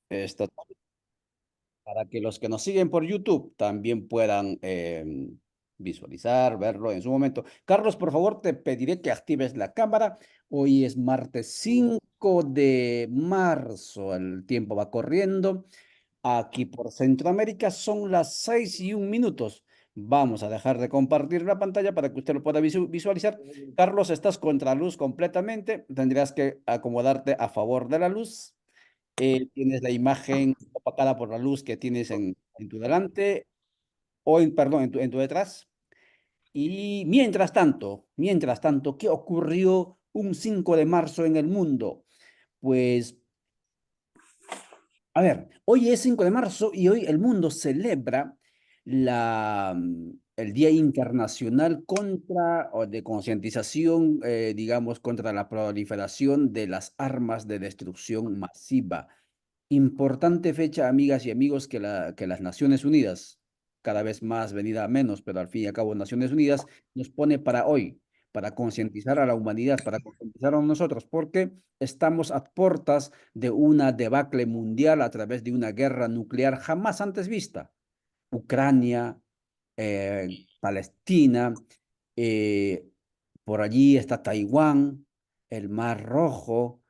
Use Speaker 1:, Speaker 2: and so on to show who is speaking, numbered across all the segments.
Speaker 1: Esto para que los que nos siguen por YouTube también puedan visualizar, verlo en su momento. Carlos, por favor, te pediré que actives la cámara. Hoy es martes 5 de marzo. El tiempo va corriendo. Aquí por Centroamérica son las 6:01. Vamos a dejar de compartir la pantalla para que usted lo pueda visualizar. Carlos, estás contra luz completamente. Tendrías que acomodarte a favor de la luz. Tienes la imagen opacada por la luz que tienes en tu delante, perdón, en tu detrás. Y mientras tanto, ¿qué ocurrió un 5 de marzo en el mundo? Pues a ver, hoy es 5 de marzo y hoy el mundo celebra el Día Internacional contra o de concientización, digamos, contra la proliferación de las armas de destrucción masiva. Importante fecha, amigas y amigos, que las Naciones Unidas, cada vez más venida a menos, pero al fin y al cabo Naciones Unidas, nos pone para hoy, para concientizar a la humanidad, para concientizar a nosotros, porque estamos a puertas de una debacle mundial a través de una guerra nuclear jamás antes vista. Ucrania, Palestina, eh, por allí está Taiwán, el Mar Rojo.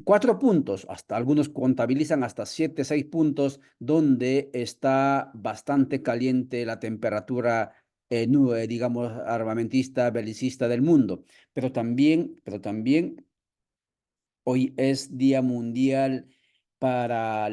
Speaker 1: 4 puntos, hasta algunos contabilizan hasta 7, 6 puntos, donde está bastante caliente la temperatura, digamos, armamentista, belicista del mundo. Pero también hoy es Día Mundial para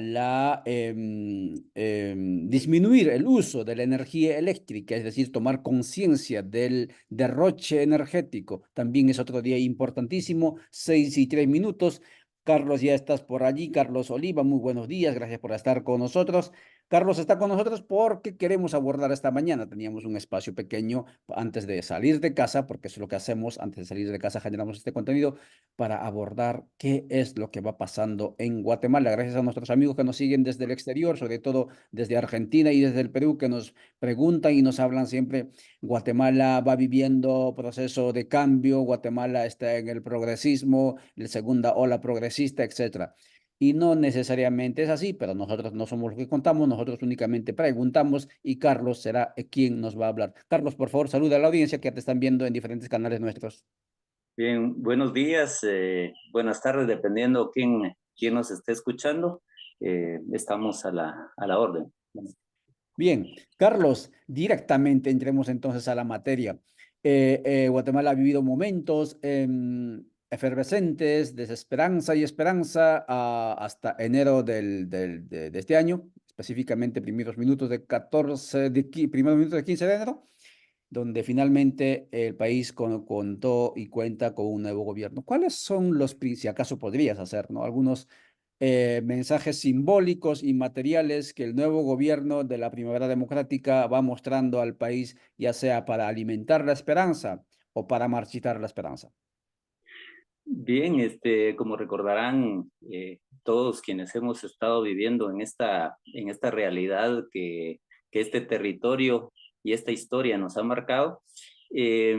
Speaker 1: disminuir el uso de la energía eléctrica, es decir, tomar conciencia del derroche energético. También es otro día importantísimo, 6:03. Carlos, ya estás por allí. Carlos Oliva, muy buenos días, gracias por estar con nosotros. Carlos está con nosotros porque queremos abordar esta mañana. Teníamos un espacio pequeño antes de salir de casa, porque eso es lo que hacemos, antes de salir de casa generamos este contenido para abordar qué es lo que va pasando en Guatemala. Gracias a nuestros amigos que nos siguen desde el exterior, sobre todo desde Argentina y desde el Perú, que nos preguntan y nos hablan siempre. Guatemala va viviendo proceso de cambio, Guatemala está en el progresismo, la segunda ola progresista, etcétera. Y no necesariamente es así, pero nosotros no somos los que contamos, nosotros únicamente preguntamos y Carlos será quien nos va a hablar. Carlos, por favor, saluda a la audiencia que te están viendo en diferentes canales nuestros.
Speaker 2: Bien, buenos días, buenas tardes, dependiendo quién nos esté escuchando. Estamos a la orden.
Speaker 1: Bien, Carlos, directamente entremos entonces a la materia. Guatemala ha vivido momentos efervescentes, desesperanza y esperanza hasta enero de este año, específicamente primeros minutos de 15 de enero, donde finalmente el país contó y cuenta con un nuevo gobierno. ¿Cuáles son si acaso podrías hacer, ¿no? Algunos mensajes simbólicos y materiales que el nuevo gobierno de la Primavera Democrática va mostrando al país, ya sea para alimentar la esperanza o para marchitar la esperanza?
Speaker 2: Bien, como recordarán todos quienes hemos estado viviendo en esta realidad que este territorio y esta historia nos ha marcado, eh,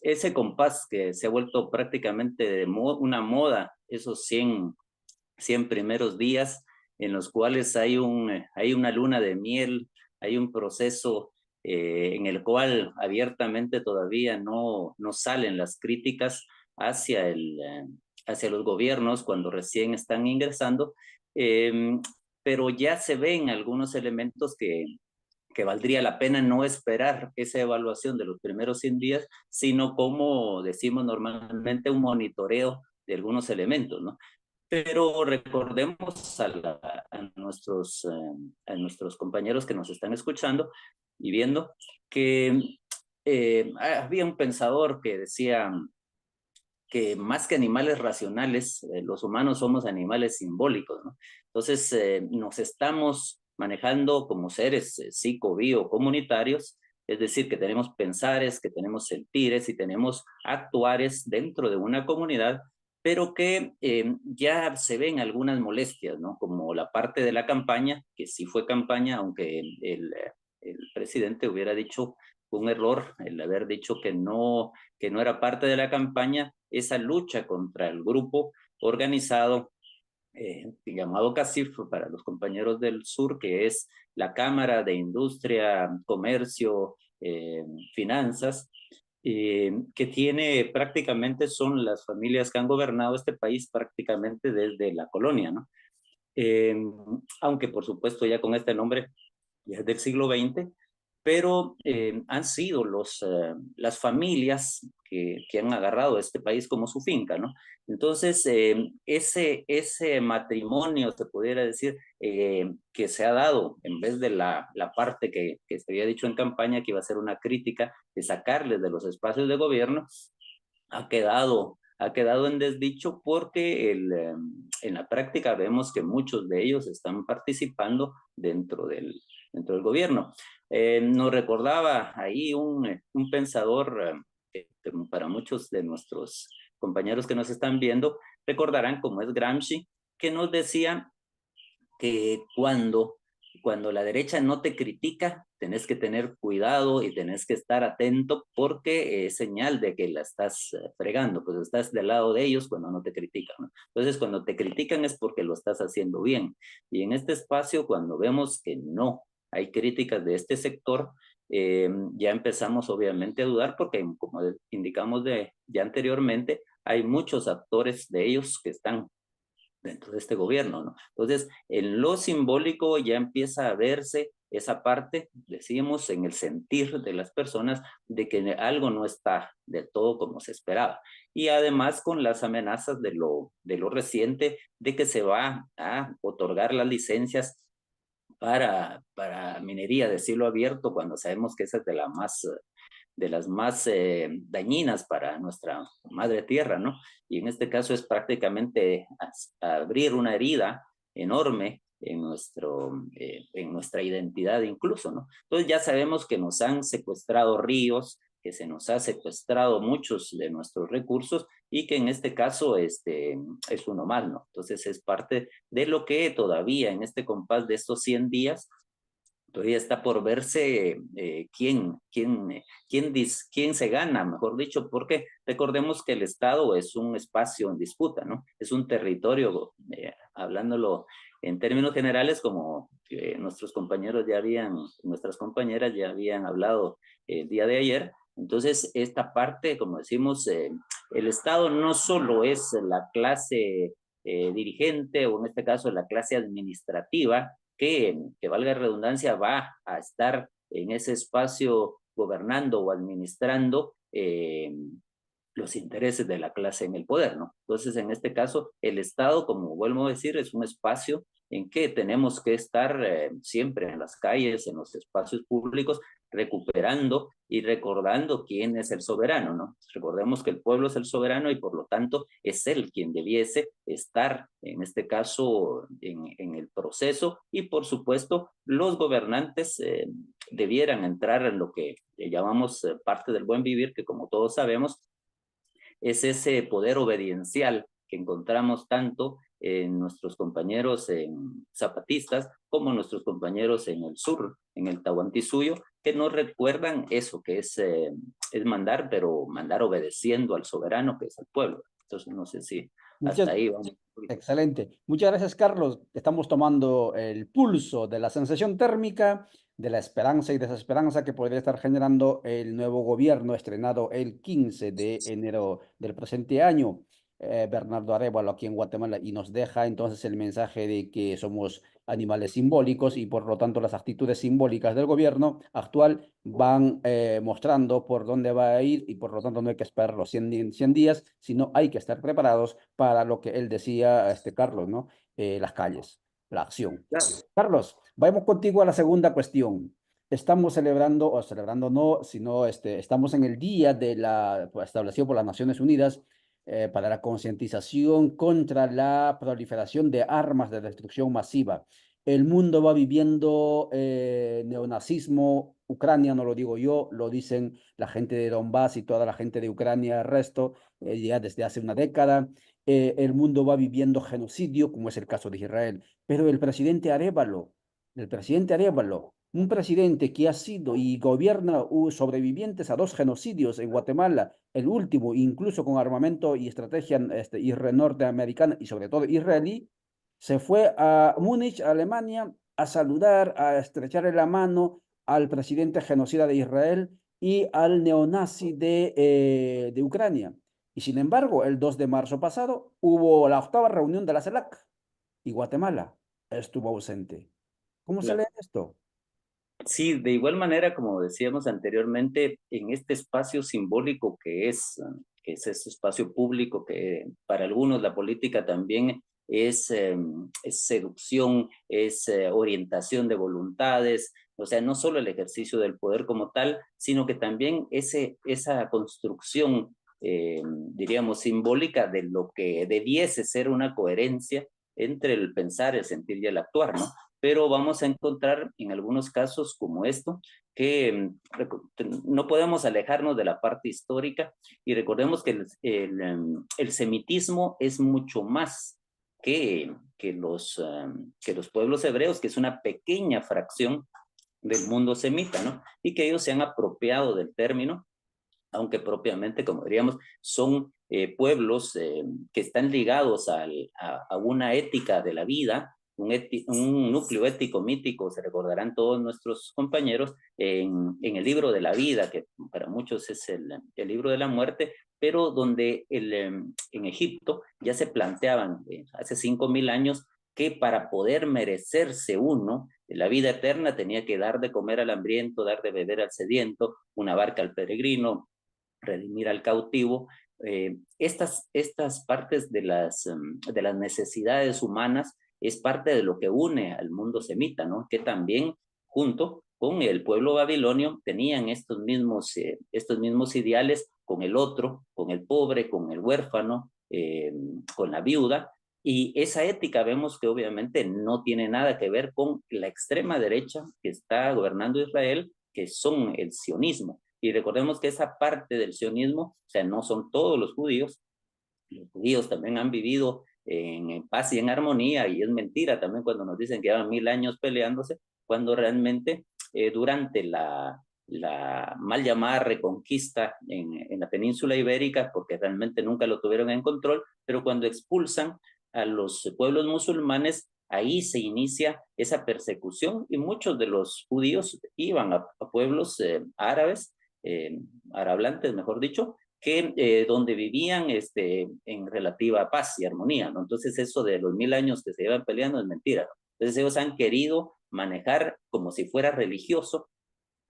Speaker 2: ese compás que se ha vuelto prácticamente una moda, esos 100 primeros días en los cuales hay una luna de miel, hay un proceso en el cual abiertamente todavía no salen las críticas hacia, hacia los gobiernos cuando recién están ingresando, eh, pero ya se ven algunos elementos que valdría la pena no esperar esa evaluación de los primeros 100 días, sino como decimos normalmente, un monitoreo de algunos elementos, ¿no? Pero recordemos a nuestros compañeros que nos están escuchando y viendo que había un pensador que decía que más que animales racionales, los humanos somos animales simbólicos, ¿no? Entonces, nos estamos manejando como seres psico-bio-comunitarios, es decir, que tenemos pensares, que tenemos sentires y tenemos actuares dentro de una comunidad, pero que ya se ven algunas molestias, ¿no? Como la parte de la campaña, que sí fue campaña, aunque el presidente hubiera dicho un error el haber dicho que no era parte de la campaña, esa lucha contra el grupo organizado llamado CACIF para los compañeros del sur, que es la Cámara de Industria, Comercio, Finanzas, que tiene prácticamente, son las familias que han gobernado este país prácticamente desde la colonia, ¿no? Eh, Aunque por supuesto ya con este nombre ya es del siglo XX, pero han sido las familias que han agarrado este país como su finca, ¿no? Entonces, ese matrimonio, se pudiera decir, que se ha dado, en vez de la parte que se había dicho en campaña, que iba a ser una crítica de sacarles de los espacios de gobierno, ha quedado en desdicho porque en la práctica vemos que muchos de ellos están participando dentro del gobierno. Nos recordaba ahí un pensador que para muchos de nuestros compañeros que nos están viendo recordarán como es Gramsci, que nos decía que cuando la derecha no te critica, tenés que tener cuidado y tenés que estar atento porque es señal de que la estás fregando, pues estás del lado de ellos cuando no te critican, ¿no? Entonces, cuando te critican es porque lo estás haciendo bien. Y en este espacio, cuando vemos que no hay críticas de este sector, ya empezamos obviamente a dudar porque, como indicamos ya anteriormente, hay muchos actores de ellos que están dentro de este gobierno, ¿no? Entonces, en lo simbólico ya empieza a verse esa parte, decimos, en el sentir de las personas de que algo no está del todo como se esperaba. Y además con las amenazas de lo reciente de que se va a otorgar las licencias para minería de cielo abierto, cuando sabemos que esa es de las más dañinas para nuestra madre tierra, ¿no? Y en este caso es prácticamente abrir una herida enorme en nuestra identidad incluso, ¿no? Entonces ya sabemos que nos han secuestrado ríos, que se nos ha secuestrado muchos de nuestros recursos y que en este caso es uno más, ¿no? Entonces es parte de lo que todavía en este compás de estos 100 días todavía está por verse quién se gana, mejor dicho, porque recordemos que el Estado es un espacio en disputa, ¿no? Es un territorio, hablándolo en términos generales, como nuestras compañeras ya habían hablado el día de ayer. Entonces, esta parte, como decimos, el Estado no solo es la clase dirigente, o en este caso la clase administrativa, que valga redundancia, va a estar en ese espacio gobernando o administrando los intereses de la clase en el poder, ¿no? Entonces, en este caso, el Estado, como vuelvo a decir, es un espacio en que tenemos que estar siempre en las calles, en los espacios públicos, recuperando y recordando quién es el soberano, ¿no? Recordemos que el pueblo es el soberano y por lo tanto es él quien debiese estar, en este caso, en el proceso y por supuesto los gobernantes debieran entrar en lo que llamamos parte del buen vivir, que como todos sabemos, es ese poder obediencial que encontramos tanto en nuestros compañeros zapatistas como nuestros compañeros en el sur, en el Tahuantinsuyo, que nos recuerdan eso, que es mandar, pero mandar obedeciendo al soberano, que es el pueblo. Entonces, no sé si hasta
Speaker 1: Muchas,
Speaker 2: ahí vamos.
Speaker 1: excelente. Muchas gracias, Carlos. Estamos tomando el pulso de la sensación térmica, de la esperanza y desesperanza que podría estar generando el nuevo gobierno estrenado el 15 de enero del presente año. Bernardo Arévalo aquí en Guatemala y nos deja entonces el mensaje de que somos animales simbólicos y por lo tanto las actitudes simbólicas del gobierno actual van mostrando por dónde va a ir y por lo tanto no hay que esperar los 100 días, sino hay que estar preparados para lo que él decía, Carlos, ¿no? Las calles, la acción. Carlos, vayamos contigo a la segunda cuestión. Estamos celebrando, o celebrando no, sino estamos en el día establecido por las Naciones Unidas para la concientización contra la proliferación de armas de destrucción masiva. El mundo va viviendo neonazismo. Ucrania no lo digo yo, lo dicen la gente de Donbass y toda la gente de Ucrania, el resto, ya desde hace una década. El mundo va viviendo genocidio, como es el caso de Israel. Pero el presidente Arévalo, un presidente que ha sido y gobierna sobrevivientes a 2 genocidios en Guatemala, el último incluso con armamento y estrategia norteamericana y sobre todo israelí, Se fue a Múnich, Alemania, a saludar, a estrecharle la mano al presidente genocida de Israel y al neonazi de Ucrania. Y sin embargo, el 2 de marzo pasado hubo la octava reunión de la CELAC y Guatemala estuvo ausente. ¿Cómo se lee
Speaker 2: Claro.
Speaker 1: esto?
Speaker 2: Sí, de igual manera, como decíamos anteriormente, en este espacio simbólico que es ese espacio público que para algunos la política también es seducción, es orientación de voluntades, o sea, no solo el ejercicio del poder como tal, sino que también esa construcción, diríamos, simbólica de lo que debiese ser una coherencia entre el pensar, el sentir y el actuar, ¿no? Pero vamos a encontrar en algunos casos como esto que no podemos alejarnos de la parte histórica y recordemos que el semitismo es mucho más que los pueblos hebreos, que es una pequeña fracción del mundo semita, ¿no? Y que ellos se han apropiado del término, aunque propiamente, como diríamos, son pueblos que están ligados a una ética de la vida, un núcleo ético mítico, se recordarán todos nuestros compañeros, en el libro de la vida, que para muchos es el libro de la muerte, pero donde en Egipto ya se planteaban hace 5.000 años que para poder merecerse uno la vida eterna tenía que dar de comer al hambriento, dar de beber al sediento, una barca al peregrino, redimir al cautivo. Estas partes de las necesidades humanas es parte de lo que une al mundo semita, ¿no? Que también junto con el pueblo babilonio tenían estos mismos ideales con el otro, con el pobre, con el huérfano, con la viuda. Y esa ética vemos que obviamente no tiene nada que ver con la extrema derecha que está gobernando Israel, que son el sionismo. Y recordemos que esa parte del sionismo, o sea, no son todos los judíos también han vivido en paz y en armonía, y es mentira también cuando nos dicen que llevan 1000 años peleándose, cuando realmente durante la mal llamada reconquista en la península ibérica, porque realmente nunca lo tuvieron en control, pero cuando expulsan a los pueblos musulmanes, ahí se inicia esa persecución y muchos de los judíos iban a pueblos árabes, arablantes, mejor dicho, que donde vivían en relativa paz y armonía, ¿no? Entonces eso de los 1000 años que se llevan peleando es mentira, ¿no? Entonces ellos han querido manejar como si fuera religioso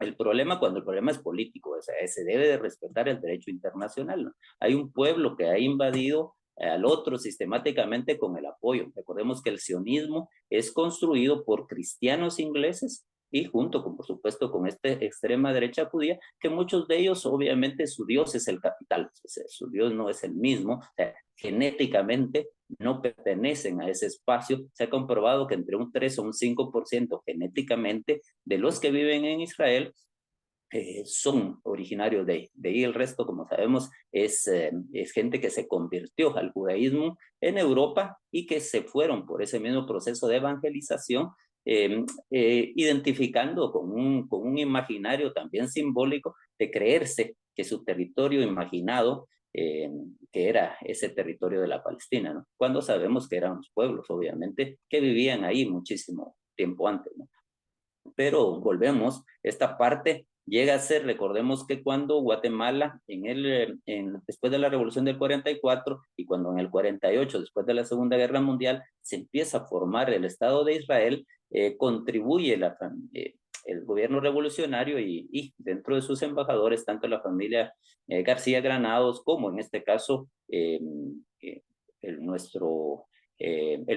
Speaker 2: el problema cuando el problema es político, o sea, se debe de respetar el derecho internacional, ¿no? Hay un pueblo que ha invadido al otro sistemáticamente con el apoyo. Recordemos que el sionismo es construido por cristianos ingleses y junto con, por supuesto, con esta extrema derecha judía, que muchos de ellos, obviamente, su Dios es el capital, o sea, su Dios no es el mismo, o sea, genéticamente no pertenecen a ese espacio. Se ha comprobado que entre un 3 o un 5% genéticamente de los que viven en Israel son originarios de ahí. El resto, como sabemos, es gente que se convirtió al judaísmo en Europa y que se fueron por ese mismo proceso de evangelización, identificando con un imaginario también simbólico de creerse que su territorio imaginado, que era ese territorio de la Palestina, ¿no? Cuando sabemos que eran los pueblos, obviamente, que vivían ahí muchísimo tiempo antes, ¿no? Pero volvemos, esta parte llega a ser, recordemos que cuando Guatemala, después de la Revolución del 44 y cuando en el 48, después de la Segunda Guerra Mundial, se empieza a formar el Estado de Israel, contribuye el gobierno revolucionario y dentro de sus embajadores, tanto la familia García Granados como en este caso el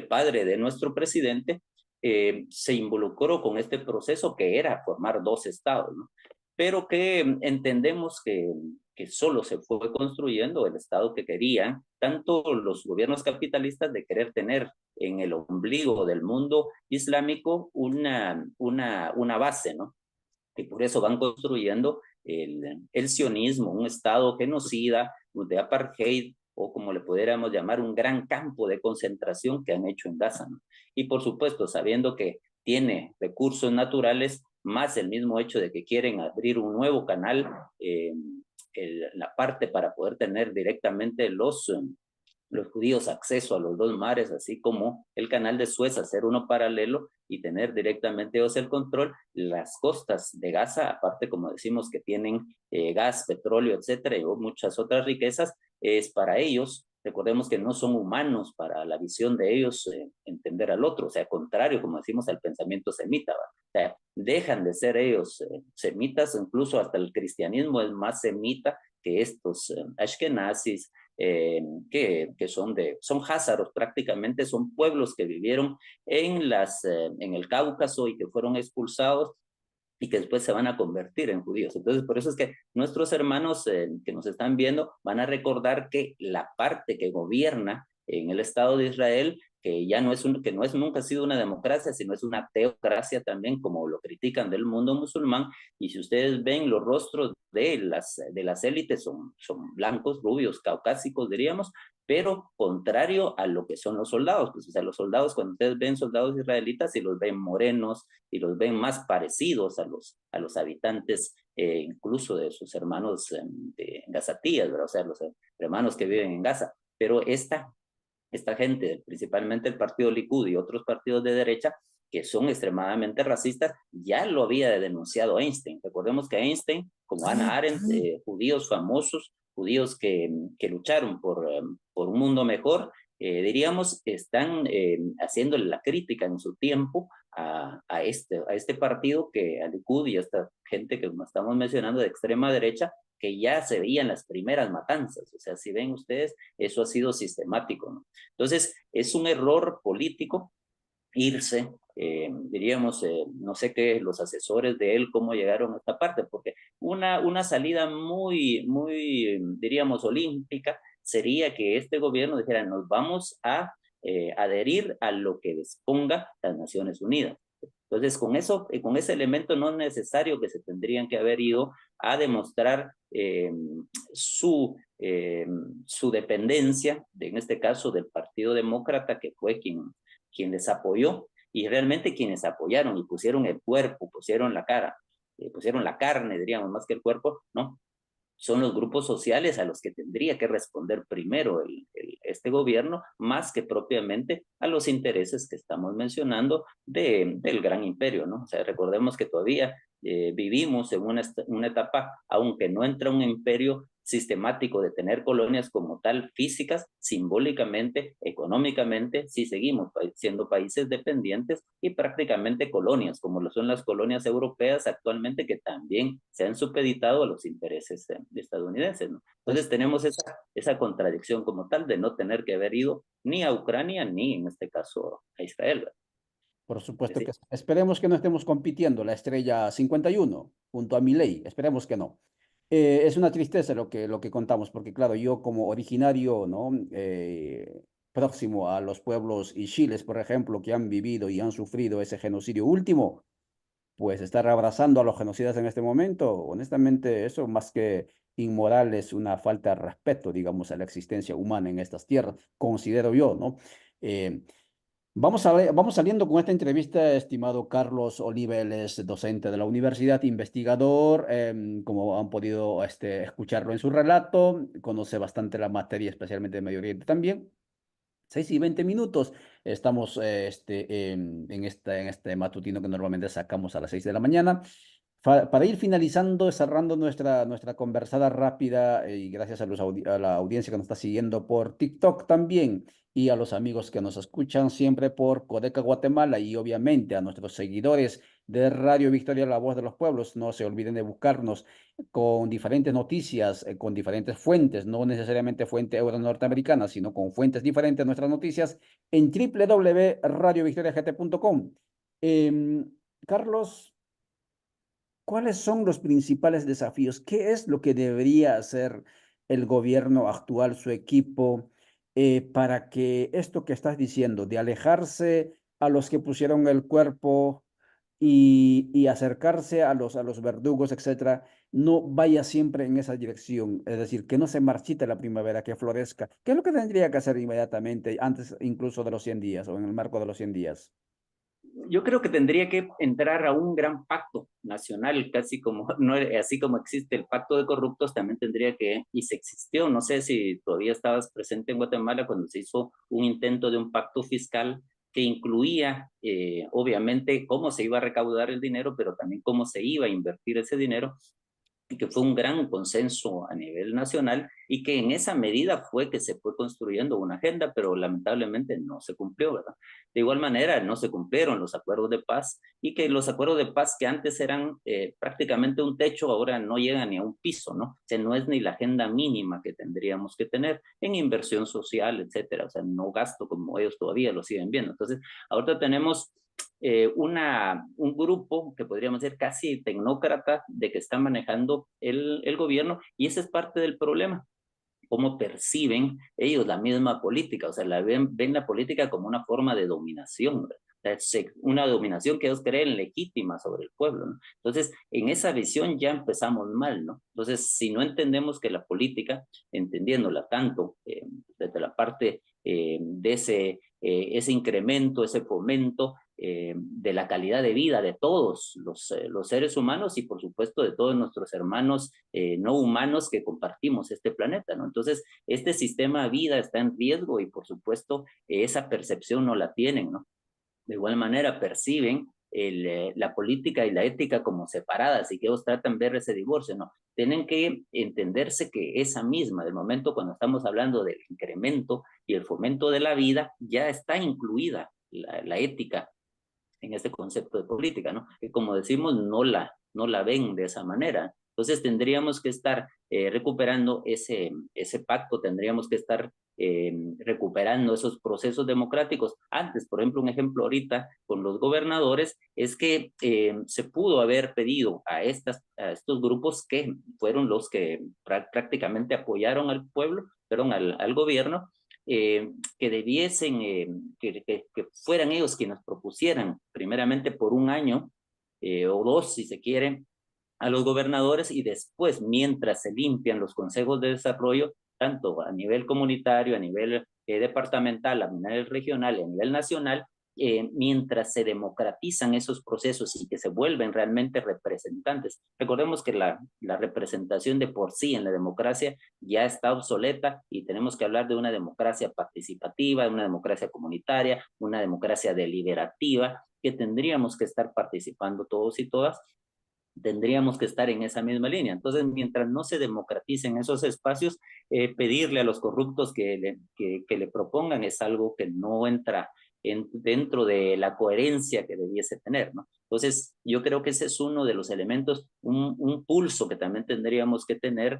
Speaker 2: padre de nuestro presidente, se involucró con este proceso que era formar dos estados, ¿no? Pero que entendemos que solo se fue construyendo el estado que querían, tanto los gobiernos capitalistas de querer tener en el ombligo del mundo islámico una base, ¿no? Y por eso van construyendo el sionismo, un estado genocida, de apartheid, o como le pudiéramos llamar, un gran campo de concentración que han hecho en Gaza, ¿no? Y por supuesto, sabiendo que tiene recursos naturales, más el mismo hecho de que quieren abrir un nuevo canal, la parte para poder tener directamente los judíos acceso a los dos mares, así como el canal de Suez, hacer uno paralelo y tener directamente ellos el control. Las costas de Gaza, aparte, como decimos, que tienen gas, petróleo, etcétera, y muchas otras riquezas, es para ellos. Recordemos que no son humanos para la visión de ellos entender al otro, o sea, contrario, como decimos, al pensamiento semita, ¿va? O sea, dejan de ser ellos semitas, incluso hasta el cristianismo es más semita que estos ashkenazis, que son házaros prácticamente, son pueblos que vivieron en el Cáucaso y que fueron expulsados y que después se van a convertir en judíos. Entonces, por eso es que nuestros hermanos que nos están viendo van a recordar que la parte que gobierna en el Estado de Israel, que ya no es que no es nunca ha sido una democracia, sino es una teocracia también, como lo critican del mundo musulmán. Y si ustedes ven los rostros de las élites, son blancos, rubios, caucásicos, diríamos, pero contrario a lo que son los soldados. Pues, o sea, los soldados, cuando ustedes ven soldados israelitas, y los ven morenos, y los ven más parecidos a los habitantes, incluso de sus hermanos de gazatíes, ¿verdad? O sea, los hermanos que viven en Gaza. Pero esta gente, principalmente el partido Likud y otros partidos de derecha, que son extremadamente racistas, ya lo había denunciado Einstein. Recordemos que Einstein, como Hannah Arendt, judíos famosos, judíos que lucharon por un mundo mejor, diríamos, están haciéndole la crítica en su tiempo a este partido, que a Likud y a esta gente que estamos mencionando de extrema derecha, que ya se veían las primeras matanzas. O sea, si ven ustedes, eso ha sido sistemático, ¿no? Entonces, es un error político irse, diríamos, no sé qué, los asesores de él, cómo llegaron a esta parte, porque una salida muy, diríamos, olímpica sería que este gobierno dijera, nos vamos a adherir a lo que disponga las Naciones Unidas. Entonces, con eso, con ese elemento no necesario que se tendrían que haber ido a demostrar su dependencia, en este caso del Partido Demócrata, que fue quien les apoyó, y realmente quienes apoyaron y pusieron el cuerpo, pusieron la cara, pusieron la carne, diríamos, más que el cuerpo, ¿no? Son los grupos sociales a los que tendría que responder primero este gobierno, más que propiamente a los intereses que estamos mencionando del gran imperio, ¿no? O sea, recordemos que todavía vivimos en una etapa, aunque no entra un imperio sistemático de tener colonias como tal físicas, simbólicamente, económicamente, sí seguimos siendo países dependientes y prácticamente colonias, como lo son las colonias europeas actualmente, que también se han supeditado a los intereses estadounidenses, ¿no? Entonces tenemos esa contradicción como tal de no tener que haber ido ni a Ucrania ni en este caso a Israel, ¿verdad?
Speaker 1: Por supuesto
Speaker 2: Sí.
Speaker 1: que esperemos que no estemos compitiendo la estrella 51 junto a Milei, esperemos que no. Es una tristeza lo que contamos, porque claro, yo como originario, ¿no? Próximo a los pueblos y Chiles, por ejemplo, que han vivido y han sufrido ese genocidio último, pues estar abrazando a los genocidas en este momento, honestamente, eso más que inmoral es una falta de respeto, digamos, a la existencia humana en estas tierras, considero yo, ¿no? Eh, vamos saliendo con esta entrevista, estimado Carlos Oliva, él es docente de la universidad, investigador, como han podido escucharlo en su relato, conoce bastante la materia, especialmente de Medio Oriente también. 6:20. Estamos en este matutino que normalmente sacamos a las 6 de la mañana. Para ir finalizando, cerrando nuestra conversada rápida, y gracias a la audiencia que nos está siguiendo por TikTok también, y a los amigos que nos escuchan siempre por Codeca Guatemala, y obviamente a nuestros seguidores de Radio Victoria, La Voz de los Pueblos. No se olviden de buscarnos con diferentes noticias, con diferentes fuentes, no necesariamente fuente euro norteamericana, sino con fuentes diferentes de nuestras noticias en www.radiovictoriagt.com. Carlos, ¿cuáles son los principales desafíos? ¿Qué es lo que debería hacer el gobierno actual, su equipo, para que esto que estás diciendo, de alejarse a los que pusieron el cuerpo y acercarse a los verdugos, etcétera, no vaya siempre en esa dirección? Es decir, que no se marchite la primavera, que florezca. ¿Qué es lo que tendría que hacer inmediatamente, antes incluso de los 100 días o en el marco de los 100 días?
Speaker 2: Yo creo que tendría que entrar a un gran pacto nacional, casi como, no, así como existe el pacto de corruptos, también tendría que, y se existió, no sé si todavía estabas presente en Guatemala cuando se hizo un intento de un pacto fiscal que incluía, obviamente, cómo se iba a recaudar el dinero, pero también cómo se iba a invertir ese dinero, y que fue un gran consenso a nivel nacional y que en esa medida fue que se fue construyendo una agenda, pero lamentablemente no se cumplió, ¿verdad? De igual manera, no se cumplieron los acuerdos de paz y que los acuerdos de paz que antes eran prácticamente un techo, ahora no llegan ni a un piso, ¿no? O sea, no es ni la agenda mínima que tendríamos que tener en inversión social, etcétera. O sea, no gasto como ellos todavía lo siguen viendo. Entonces, ahorita tenemos un grupo que podríamos decir casi tecnócrata de que está manejando el gobierno y ese es parte del problema, cómo perciben ellos la misma política, o sea, ven la política como una forma de dominación, una dominación que ellos creen legítima sobre el pueblo, ¿no? Entonces, en esa visión ya empezamos mal, ¿no? Entonces, si no entendemos que la política, entendiéndola tanto desde la parte de ese incremento, ese fomento, de la calidad de vida de todos los seres humanos y por supuesto de todos nuestros hermanos no humanos que compartimos este planeta, ¿no? Entonces, este sistema de vida está en riesgo y por supuesto esa percepción no la tienen, ¿no? De igual manera perciben la política y la ética como separadas y que ellos tratan de ver ese divorcio, ¿no? Tienen que entenderse que esa misma, del momento cuando estamos hablando del incremento y el fomento de la vida, ya está incluida la ética en este concepto de política, ¿no? Que como decimos, no la ven de esa manera. Entonces tendríamos que estar recuperando ese pacto, tendríamos que estar recuperando esos procesos democráticos. Antes, por ejemplo, un ejemplo ahorita con los gobernadores es que se pudo haber pedido a estos grupos que fueron los que prácticamente apoyaron al pueblo, perdón, al gobierno, que debiesen, que fueran ellos quienes propusieran, primeramente por un año o dos, si se quiere, a los gobernadores y después, mientras se limpian los consejos de desarrollo, tanto a nivel comunitario, a nivel departamental, a nivel regional y a nivel nacional, mientras se democratizan esos procesos y que se vuelven realmente representantes. Recordemos que la representación de por sí en la democracia ya está obsoleta y tenemos que hablar de una democracia participativa, de una democracia comunitaria, una democracia deliberativa, que tendríamos que estar participando todos y todas, tendríamos que estar en esa misma línea. Entonces, mientras no se democraticen esos espacios, pedirle a los corruptos que le propongan es algo que no entra dentro de la coherencia que debiese tener, ¿no? Entonces, yo creo que ese es uno de los elementos, un pulso que también tendríamos que tener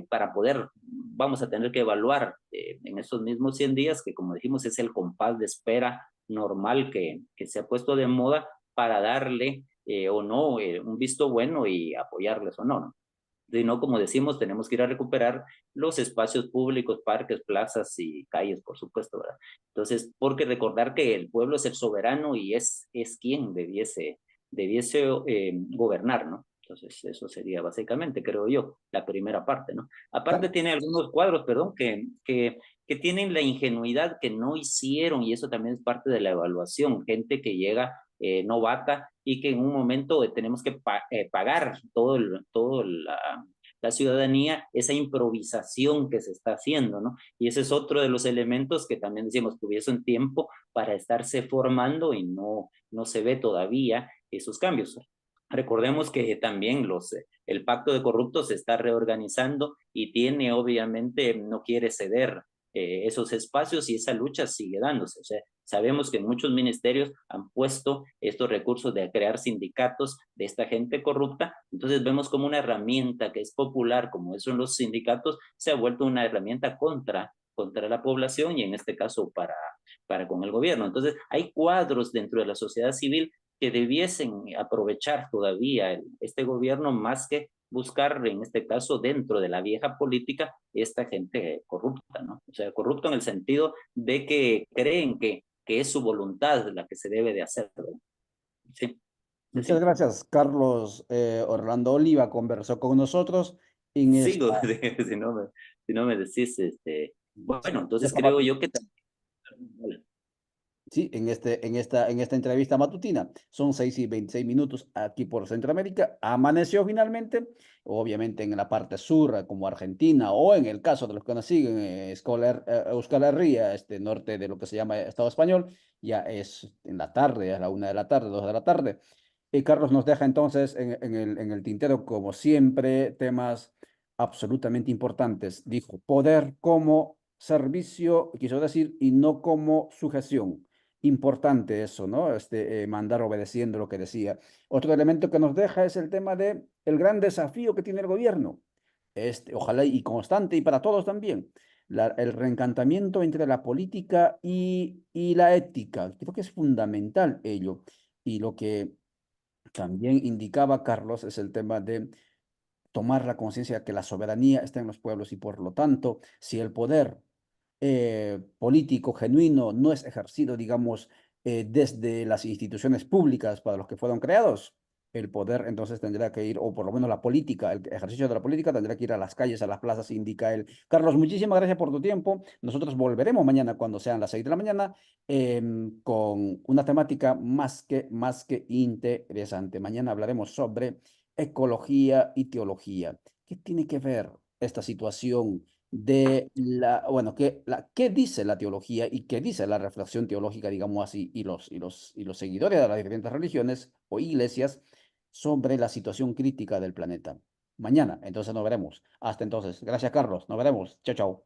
Speaker 2: para poder, vamos a tener que evaluar en esos mismos 100 días, que como dijimos es el compás de espera normal que se ha puesto de moda para darle o no un visto bueno y apoyarles o no, ¿no? Y no, como decimos, tenemos que ir a recuperar los espacios públicos, parques, plazas y calles, por supuesto, ¿verdad? Entonces, porque recordar que el pueblo es el soberano y es quien debiese gobernar, ¿no? Entonces, eso sería básicamente, creo yo, la primera parte, ¿no? Aparte
Speaker 1: Car-
Speaker 2: tiene algunos cuadros, perdón, que tienen la ingenuidad que no hicieron y eso también es parte de la evaluación, gente que llega novata y que en un momento tenemos que pagar todo la ciudadanía, esa improvisación que se está haciendo, ¿no? Y ese es otro de los elementos que también decimos que hubiesen tiempo para estarse formando y no se ve todavía esos cambios. Recordemos que también el pacto de corruptos se está reorganizando y tiene, obviamente, no quiere ceder esos espacios y esa lucha sigue dándose. O sea, sabemos que en muchos ministerios han puesto estos recursos de crear sindicatos de esta gente corrupta, entonces vemos como una herramienta que es popular, como eso en los sindicatos, se ha vuelto una herramienta contra la población y en este caso para con el gobierno. Entonces, hay cuadros dentro de la sociedad civil que debiesen aprovechar todavía este gobierno más que buscar, en este caso, dentro de la vieja política, esta gente corrupta, ¿no? O sea, corrupto en el sentido de que creen que es su voluntad la que se debe de hacer, ¿verdad? Sí,
Speaker 1: Muchas
Speaker 2: sí.
Speaker 1: gracias, Carlos. Orlando Oliva conversó con nosotros en esta...
Speaker 2: Sigo, si no me decís, bueno,
Speaker 1: Ya
Speaker 2: entonces
Speaker 1: estaba
Speaker 2: creo yo que
Speaker 1: Sí, en esta entrevista matutina. Son 6:26 aquí por Centroamérica. Amaneció finalmente, obviamente en la parte sur, como Argentina, o en el caso de los que nos siguen, Euskal Herria, norte de lo que se llama Estado español, ya es en la tarde, a la 1 de la tarde, 2 de la tarde. Y Carlos nos deja entonces en el tintero, como siempre, temas absolutamente importantes. Dijo, poder como servicio, quiso decir, y no como sujeción. Importante eso, ¿no? Mandar obedeciendo lo que decía. Otro elemento que nos deja es el tema de el gran desafío que tiene el gobierno. Ojalá y constante y para todos también. El reencantamiento entre la política y la ética. Creo que es fundamental ello. Y lo que también indicaba Carlos es el tema de tomar la conciencia de que la soberanía está en los pueblos y por lo tanto, si el poder político genuino no es ejercido, digamos, desde las instituciones públicas para los que fueron creados, el poder entonces tendrá que ir, o por lo menos la política, el ejercicio de la política tendrá que ir a las calles, a las plazas, indica él. Carlos, muchísimas gracias por tu tiempo. Nosotros volveremos mañana cuando sean las 6 de la mañana con una temática más que interesante. Mañana hablaremos sobre ecología y teología. ¿Qué tiene que ver esta situación de bueno, qué dice la teología y qué dice la reflexión teológica, digamos así, y los seguidores de las diferentes religiones o iglesias sobre la situación crítica del planeta? Mañana, entonces nos veremos. Hasta entonces. Gracias, Carlos. Nos veremos. Chao, chao.